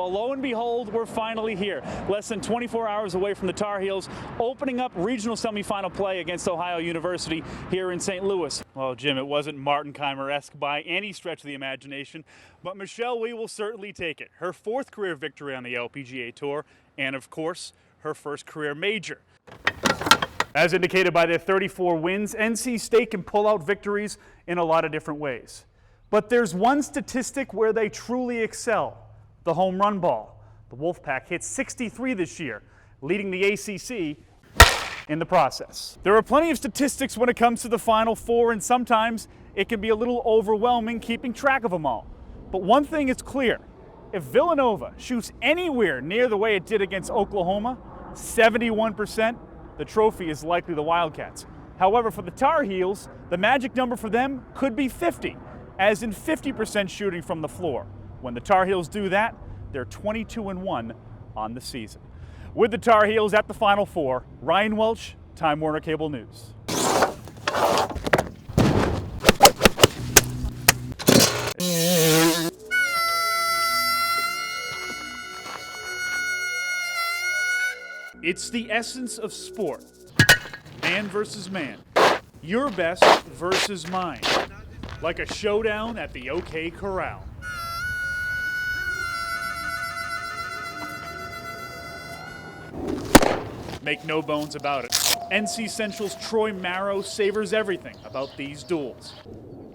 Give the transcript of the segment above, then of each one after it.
Well, lo and behold, we're finally here. Less than 24 hours away from the Tar Heels, opening up regional semifinal play against Ohio University here in St. Louis. Well, Jim, it wasn't Martin-Keimer-esque by any stretch of the imagination, but Michelle Wie will certainly take it. Her fourth career victory on the LPGA Tour, and of course, her first career major. As indicated by their 34 wins, NC State can pull out victories in a lot of different ways. But there's one statistic where they truly excel, the home run ball. The Wolfpack hit 63 this year, leading the ACC in the process. There are plenty of statistics when it comes to the Final Four, and sometimes it can be a little overwhelming keeping track of them all. But one thing is clear, if Villanova shoots anywhere near the way it did against Oklahoma, 71%, the trophy is likely the Wildcats. However, for the Tar Heels, the magic number for them could be 50. As in 50% shooting from the floor. When the Tar Heels do that, they're 22-1 on the season. With the Tar Heels at the Final Four, Ryan Welch, Time Warner Cable News. It's the essence of sport. Man versus man. Your best versus mine. Like a showdown at the OK Corral. Make no bones about it. NC Central's Troy Marrow savors everything about these duels.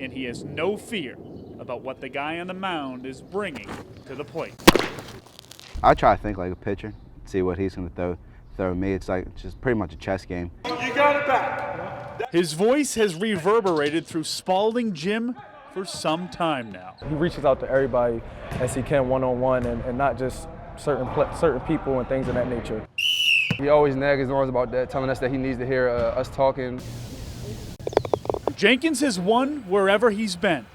And he has no fear about what the guy on the mound is bringing to the plate. I try to think like a pitcher, see what he's going to throw me. It's like just pretty much a chess game. You got it back. His voice has reverberated through Spalding Gym for some time now. He reaches out to everybody as he can one-on-one and not just certain people and things of that nature. He always nags his arms about that, telling us that he needs to hear us talking. Jenkins has won wherever he's been.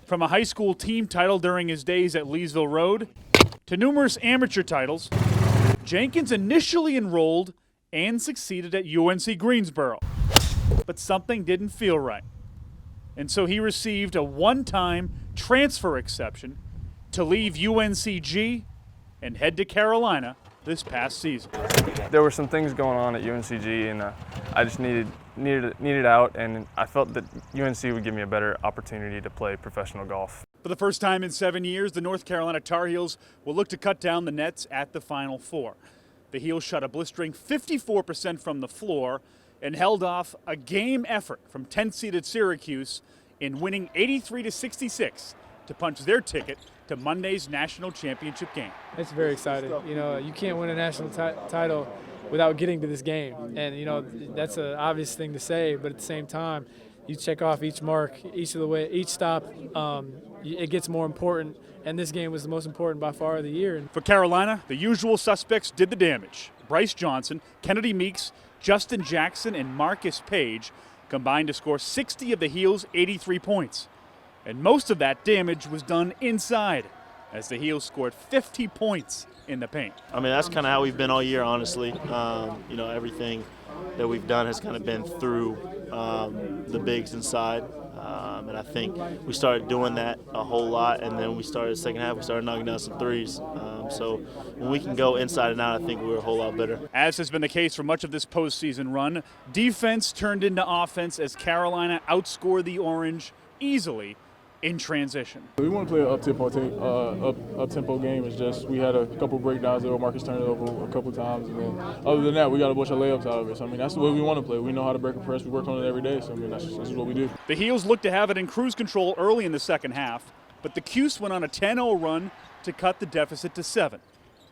From a high school team title during his days at Leesville Road to numerous amateur titles, Jenkins initially enrolled and succeeded at UNC Greensboro. But something didn't feel right. And so he received a one-time transfer exception to leave UNCG and head to Carolina this past season. There were some things going on at UNCG, and I just needed out, and I felt that UNC would give me a better opportunity to play professional golf. For the first time in 7 years, the North Carolina Tar Heels will look to cut down the nets at the Final Four. The Heels shot a blistering 54% from the floor and held off a game effort from 10th-seeded Syracuse in winning 83-66 to punch their ticket to Monday's national championship game. It's very exciting. You know, you can't win a national title without getting to this game. And, you know, that's an obvious thing to say, but at the same time, you check off each mark, each stop, it gets more important, and this game was the most important by far of the year. For Carolina, the usual suspects did the damage. Bryce Johnson, Kennedy Meeks, Justin Jackson, and Marcus Page combined to score 60 of the Heels' 83 points. And most of that damage was done inside, as the Heels scored 50 points in the paint. I mean, that's kind of how we've been all year, honestly. You know, everything that we've done has kind of been through the bigs inside. And I think we started doing that a whole lot, and then we started the second half, we started knocking down some threes. So when we can go inside and out, I think we're a whole lot better. As has been the case for much of this postseason run, defense turned into offense as Carolina outscored the Orange easily in transition. We want to play an up-tempo game. It's just we had a couple breakdowns there. Marcus turned it over a couple times, and then other than that, we got a bunch of layups out of it. So I mean, that's the way we want to play. We know how to break a press. We work on it every day. So I mean, that's what we do. The Heels looked to have it in cruise control early in the second half, but the Cuse went on a 10-0 run to cut the deficit to 7.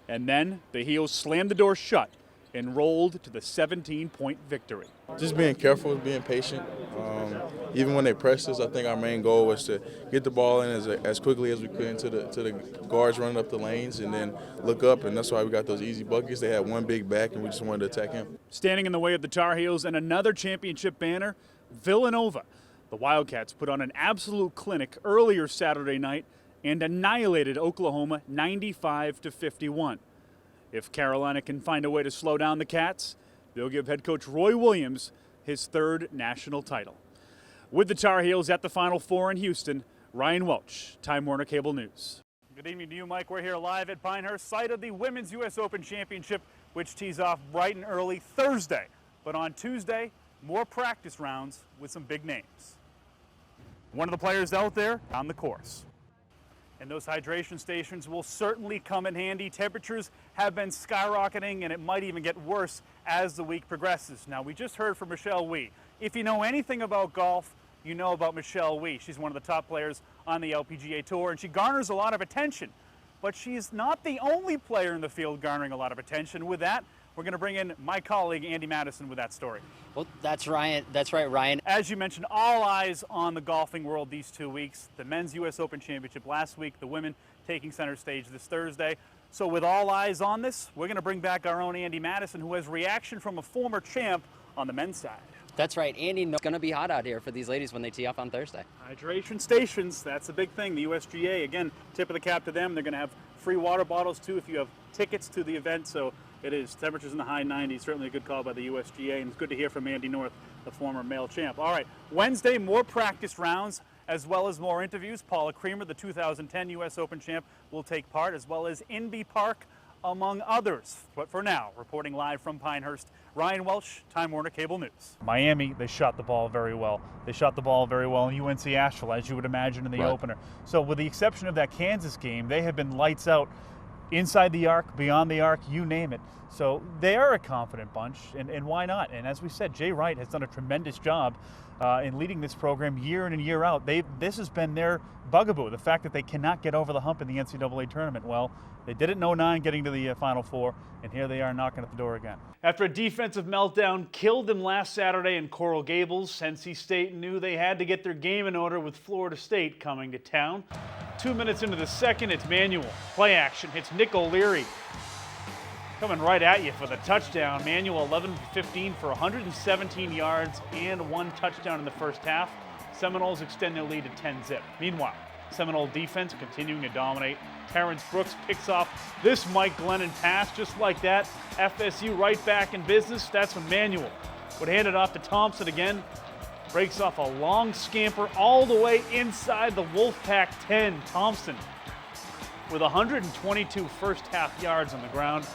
And then the Heels slammed the door shut and rolled to the 17-point victory. Just being careful, being patient. Even when they pressed us, I think our main goal was to get the ball in as quickly as we could to the guards running up the lanes and then look up, and that's why we got those easy buckets. They had one big back, and we just wanted to attack him. Standing in the way of the Tar Heels and another championship banner, Villanova. The Wildcats put on an absolute clinic earlier Saturday night and annihilated Oklahoma 95-51. If Carolina can find a way to slow down the Cats, they'll give head coach Roy Williams his third national title. With the Tar Heels at the Final Four in Houston, Ryan Welch, Time Warner Cable News. Good evening to you, Mike. We're here live at Pinehurst, site of the Women's U.S. Open Championship, which tees off bright and early Thursday. But on Tuesday, more practice rounds with some big names. One of the players out there on the course. And those hydration stations will certainly come in handy. Temperatures have been skyrocketing, and it might even get worse as the week progresses. Now, we just heard from Michelle Wie. If you know anything about golf, you know about Michelle Wie. She's one of the top players on the LPGA Tour, and she garners a lot of attention. But she's not the only player in the field garnering a lot of attention. With that, we're going to bring in my colleague, Andy Madison, with that story. Well, that's right, Ryan. As you mentioned, all eyes on the golfing world these 2 weeks. The Men's U.S. Open Championship last week, the women taking center stage this Thursday. So with all eyes on this, we're going to bring back our own Andy Madison, who has reaction from a former champ on the men's side. That's right, Andy. It's going to be hot out here for these ladies when they tee off on Thursday. Hydration stations, that's a big thing. The USGA, again, tip of the cap to them. They're going to have free water bottles, too, if you have tickets to the event. So it is temperatures in the high 90s. Certainly a good call by the USGA, and it's good to hear from Andy North, the former male champ. All right, Wednesday, more practice rounds, as well as more interviews. Paula Creamer, the 2010 U.S. Open champ, will take part, as well as Inbee Park, among others. But for now, reporting live from Pinehurst, Ryan Welch, Time Warner Cable News. Miami, they shot the ball very well. They shot the ball very well in UNC Asheville, as you would imagine in the opener. So with the exception of that Kansas game, they have been lights out inside the arc, beyond the arc, you name it. So they are a confident bunch, and why not? And as we said, Jay Wright has done a tremendous job in leading this program year in and year out. This has been their bugaboo, the fact that they cannot get over the hump in the NCAA tournament. Well, they did it in 09, getting to the Final Four, and here they are knocking at the door again. After a defensive meltdown killed them last Saturday in Coral Gables, NC State knew they had to get their game in order with Florida State coming to town. 2 minutes into the second, it's Manuel. Play action, hits Nick O'Leary. Coming right at you for the touchdown. Manuel 11-15 for 117 yards and 1 touchdown in the first half. Seminoles extend their lead to 10-zip. Meanwhile, Seminole defense continuing to dominate. Terrence Brooks picks off this Mike Glennon pass just like that. FSU right back in business. That's when Manuel would hand it off to Thompson again. Breaks off a long scamper all the way inside the Wolfpack 10. Thompson with 122 first half yards on the ground.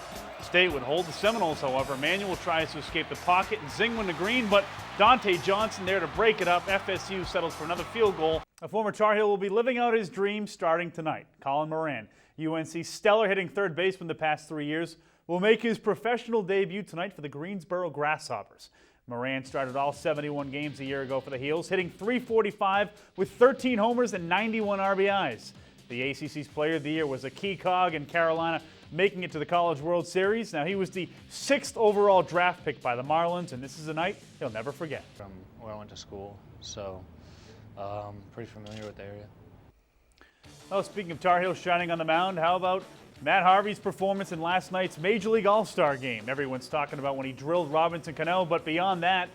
State would hold the Seminoles, however. Manuel tries to escape the pocket and zing one to green, but Dante Johnson there to break it up. FSU settles for another field goal. A former Tar Heel will be living out his dream starting tonight. Colin Moran, UNC's stellar hitting third baseman the past 3 years, will make his professional debut tonight for the Greensboro Grasshoppers. Moran started all 71 games a year ago for the Heels, hitting .345 with 13 homers and 91 RBIs. The ACC's Player of the Year was a key cog in Carolina making it to the College World Series. Now, he was the 6th overall draft pick by the Marlins, and this is a night he'll never forget. From where I went to school, so pretty familiar with the area. Oh, speaking of Tar Heels shining on the mound, how about Matt Harvey's performance in last night's Major League All-Star game? Everyone's talking about when he drilled Robinson Cano, but beyond that,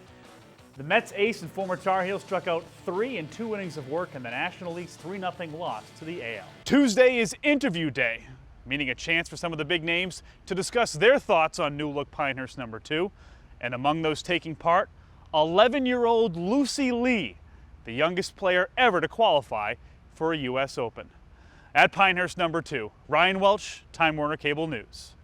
the Mets ace and former Tar Heel struck out 3 in 2 innings of work in the National League's 3-0 loss to the AL. Tuesday is interview day, meaning a chance for some of the big names to discuss their thoughts on new look Pinehurst #2. And among those taking part, 11-year-old Lucy Lee, the youngest player ever to qualify for a U.S. Open. At Pinehurst #2, Ryan Welch, Time Warner Cable News.